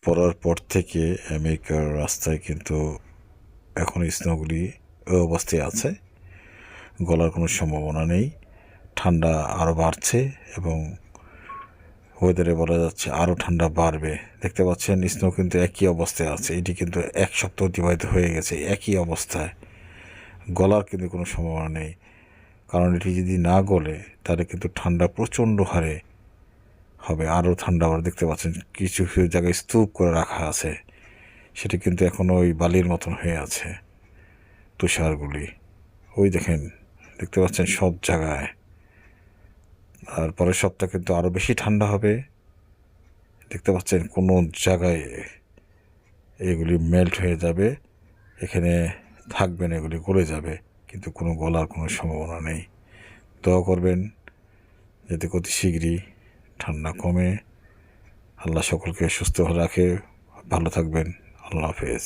পড়ার পর থেকে আমেরিকার রাস্তায় কিন্তু এখন স্নোগুলি ওই অবস্থায় আছে, গলার কোনো সম্ভাবনা নেই। ঠান্ডা আরও বাড়ছে এবং ওয়েদারে বলা যাচ্ছে আরও ঠান্ডা বাড়বে। দেখতে পাচ্ছেন স্নো কিন্তু একই অবস্থায় আছে। এটি কিন্তু 1 সপ্তাহ অতিবাহিত হয়ে গেছে একই অবস্থায়, গলার কিন্তু কোনো সম্ভাবনা নেই। কারণ এটি যদি না গলে তাহলে কিন্তু ঠান্ডা প্রচণ্ড হারে হবে, আরও ঠান্ডা আবার দেখতে পাচ্ছেন কিছু কিছু জায়গায় স্তূপ করে রাখা আছে, সেটি কিন্তু এখনও ওই বালির মতন হয়ে আছে তুষারগুলি। ওই দেখেন, দেখতে পাচ্ছেন সব জায়গায়। আর পরের সপ্তাহ কিন্তু আরও বেশি ঠান্ডা হবে। দেখতে পাচ্ছেন কোনো জায়গায় এগুলি মেল্ট হয়ে যাবে, এখানে থাকবে না, এগুলি গলে যাবে, কিন্তু কোনো গলার কোনো সম্ভাবনা নেই। দোয়া করবেন যাতে অতি শীঘ্রই ঠান্ডা কমে। আল্লাহ সকলকে সুস্থ রাখে। ভালো থাকবেন। আল্লাহ হাফেজ।